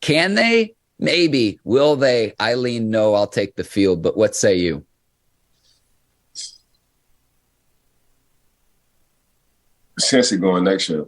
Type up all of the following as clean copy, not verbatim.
Can they? Maybe. Will they? I lean no, I'll take the field. But what say you? Cincy going next year.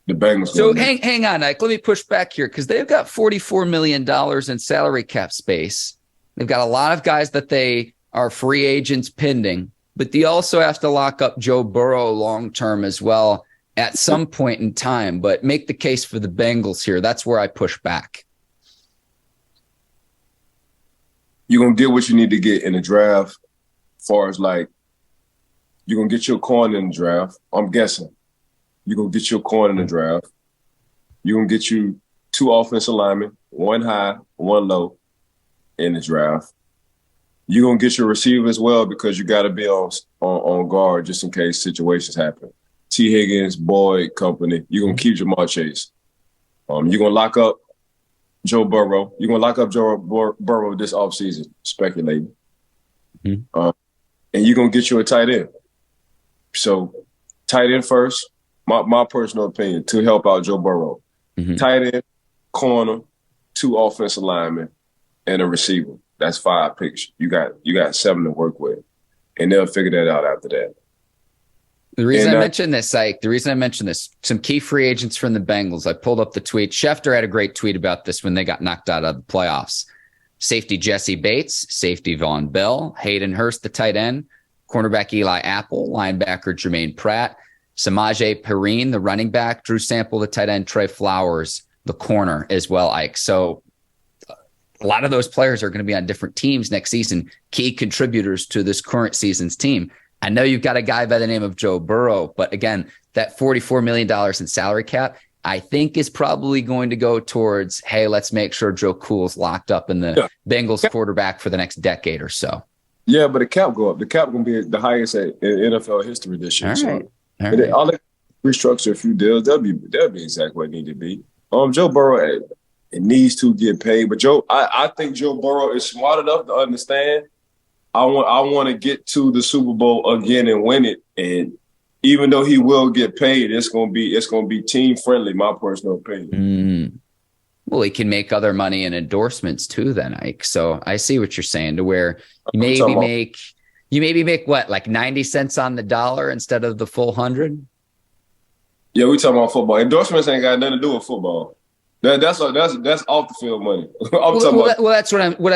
The Bengals. So hang on, Ike. Let me push back here because they've got $44 million in salary cap space. They've got a lot of guys that they are free agents pending, but they also have to lock up Joe Burrow long term as well at some point in time. But make the case for the Bengals here. That's where I push back. You're going to get what you need to get in the draft as far as like you're going to get your corner in the draft. I'm guessing. You're going to get your corner in the draft. You're going to get you 2 offensive linemen, 1 high, 1 low in the draft. You're going to get your receiver as well because you got to be on guard just in case situations happen. T. Higgins, Boyd, company. You're going to keep Jamar Chase. You're going to lock up Joe Burrow. You're going to lock up Joe Burrow this offseason, speculating. Mm-hmm. And you're going to get you a tight end. So tight end first. My personal opinion, to help out Joe Burrow. Mm-hmm. Tight end, corner, 2 offensive linemen, and a receiver. That's 5 picks. You got 7 to work with. And they'll figure that out after that. The reason I mentioned this, some key free agents from the Bengals. I pulled up the tweet. Schefter had a great tweet about this when they got knocked out of the playoffs. Safety Jesse Bates, safety Von Bell, Hayden Hurst, the tight end, cornerback Eli Apple, linebacker Jermaine Pratt, Samaje Perine, the running back, Drew Sample, the tight end, Trey Flowers, the corner as well, Ike. So a lot of those players are going to be on different teams next season, key contributors to this current season's team. I know you've got a guy by the name of Joe Burrow, but again, that $44 million in salary cap, I think is probably going to go towards, hey, let's make sure Joe Cool's locked up in the Bengals quarterback for the next decade or so. Yeah, but the cap go up. The cap going to be the highest in NFL history this year. All right. I'll restructure a few deals. That'll be exactly what it need to be. Joe Burrow, it needs to get paid, but I think Joe Burrow is smart enough to understand. I want to get to the Super Bowl again and win it. And even though he will get paid, it's gonna be team friendly. My personal opinion. Well, he can make other money and endorsements too, then, Ike. So I see what you're saying. To where you maybe make what, like 90 cents on the dollar instead of the full 100? Yeah, we talking about football. Endorsements ain't got nothing to do with football. That's off the field money.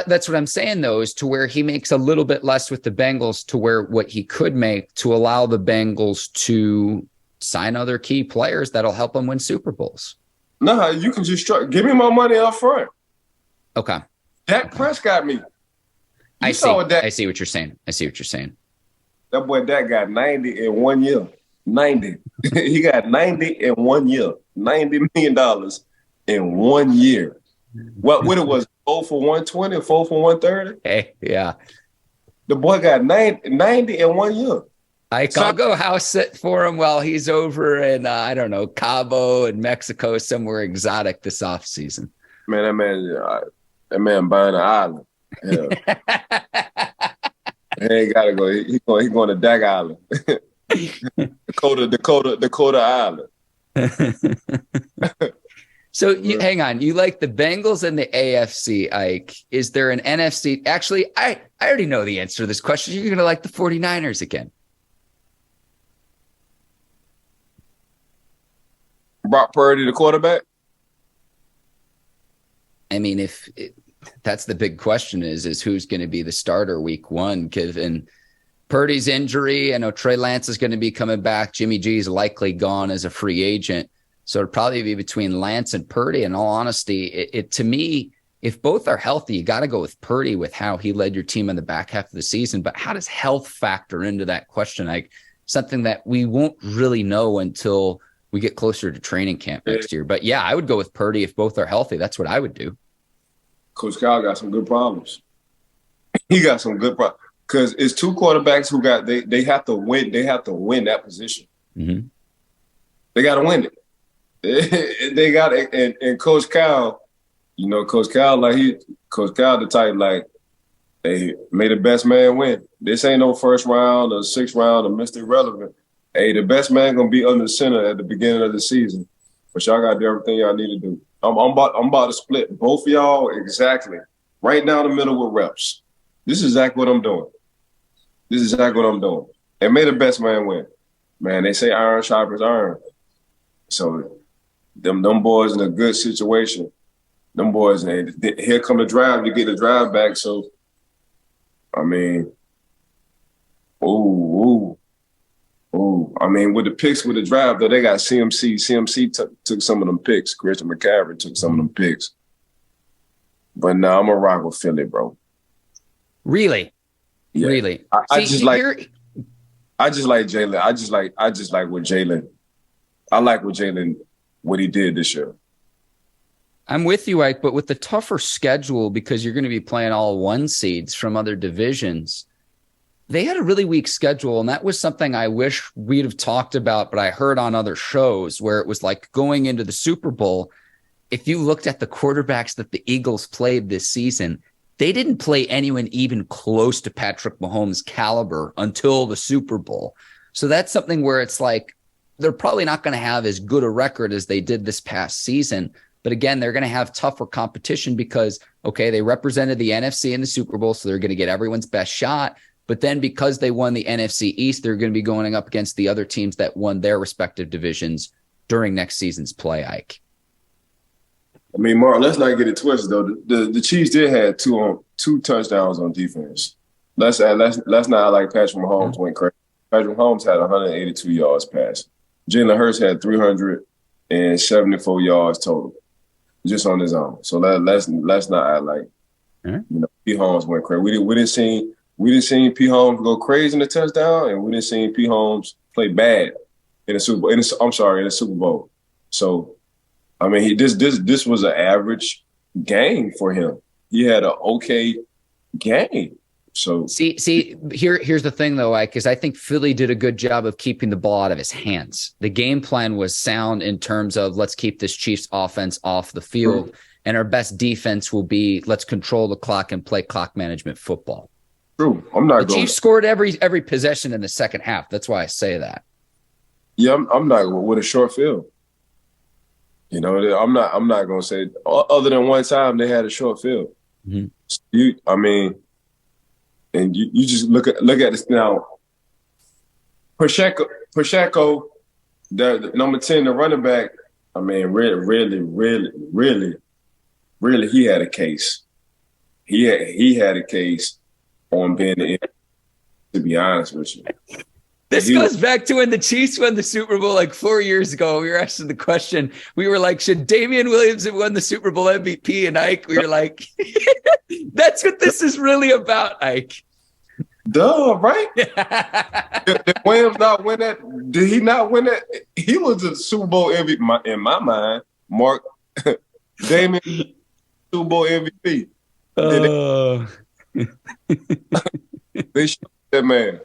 That's what I'm saying though, is to where he makes a little bit less with the Bengals to where what he could make to allow the Bengals to sign other key players that'll help them win Super Bowls. No, you can just give me my money up front. Okay. Dak Prescott me. I see what you're saying. That boy Dak got 90 in 1 year. 90. He got 90 in 1 year. $90 million in 1 year. What it was, 4 for 120 or 4 for 130? Hey, yeah. The boy got 90 in 1 year. I'll go house sit for him while he's over in, I don't know, Cabo and Mexico, somewhere exotic this offseason. Man, that man buying an island. Yeah. He ain't got to go. He's going to Dak Island. Dakota Island. So hang on. You like the Bengals and the AFC, Ike. Is there an NFC? Actually, I already know the answer to this question. You're going to like the 49ers again. Brock Purdy, the quarterback? I mean, that's the big question is who's going to be the starter week 1, given Purdy's injury. I know Trey Lance is going to be coming back. Jimmy G is likely gone as a free agent. So it'll probably be between Lance and Purdy. In all honesty, it to me, if both are healthy, you got to go with Purdy with how he led your team in the back half of the season. But how does health factor into that question? Like something that we won't really know until we get closer to training camp next year. But yeah, I would go with Purdy if both are healthy. That's what I would do. Coach Kyle got some good problems. He got some good problems because it's 2 quarterbacks who got they have to win. They have to win that position. Mm-hmm. They got to win it. They got it. And Coach Kyle, Coach Kyle the type like, hey, may the best man win. This ain't no first round or 6th round or Mr. Irrelevant. Hey, the best man gonna be under the center at the beginning of the season. But y'all got to do everything y'all need to do. I'm about to split both of y'all exactly right down the middle with reps. This is exactly what I'm doing. This is exactly what I'm doing. And may the best man win. Man, they say iron sharpens iron. So them boys in a good situation. Them boys, here come the drive. You get the drive back. So, I mean, ooh. I mean, with the picks with the drive, though, they got CMC. CMC took some of them picks. Christian McCaffrey took some of them picks. But now I'm a rock with Philly, bro. Really? Yeah. Really? I just like Jalen. I just like what Jalen. I like what he did this year. I'm with you, Ike, but with the tougher schedule, because you're going to be playing all 1 seeds from other divisions, they had a really weak schedule. And that was something I wish we'd have talked about, but I heard on other shows where it was like going into the Super Bowl. If you looked at the quarterbacks that the Eagles played this season, they didn't play anyone even close to Patrick Mahomes' caliber until the Super Bowl. So that's something where it's like, they're probably not going to have as good a record as they did this past season. But again, they're going to have tougher competition because, okay, they represented the NFC in the Super Bowl, so they're going to get everyone's best shot. But then because they won the NFC East, they're going to be going up against the other teams that won their respective divisions during next season's play, Ike. I mean, Mark, let's not get it twisted, though. The Chiefs did have two touchdowns on defense. Let's not like Patrick Mahomes went crazy. Patrick Mahomes had 182 yards passing. Jalen Hurts had 374 yards total, just on his own. So let's not act like P. Holmes went crazy. We didn't see P. Holmes go crazy in the touchdown, and we didn't see P. Holmes play bad in the Super Bowl. In the Super Bowl. So, I mean, this was an average game for him. He had an okay game. So here's the thing though, Ike, is I think Philly did a good job of keeping the ball out of his hands. The game plan was sound in terms of let's keep this Chiefs offense off the field, and our best defense will be let's control the clock and play clock management football. True. The Chiefs scored every possession in the second half. That's why I say that. Yeah, I'm not with a short field. You know, I'm not going to say other than one time they had a short field. Mm-hmm. And you just look at this now. Pacheco, the number 10, the running back. I mean, really, he had a case. He had a case on being the end, to be honest with you. This goes back to when the Chiefs won the Super Bowl like 4 years ago. We were asking the question. We were like, should Damian Williams have won the Super Bowl MVP? And Ike, we were like, that's what this is really about, Ike. Duh, right? Did Williams not win that? Did he not win that? He was the Super Bowl MVP in my mind. Mark Damian, Super Bowl MVP. They shoot that man.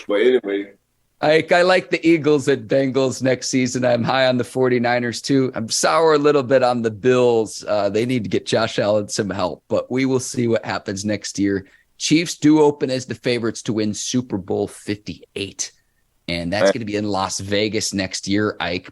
But anyway. I like the Eagles at Bengals next season. I'm high on the 49ers too. I'm sour a little bit on the Bills. They need to get Josh Allen some help, but we will see what happens next year. Chiefs do open as the favorites to win Super Bowl 58. And that's going to be in Las Vegas next year, Ike.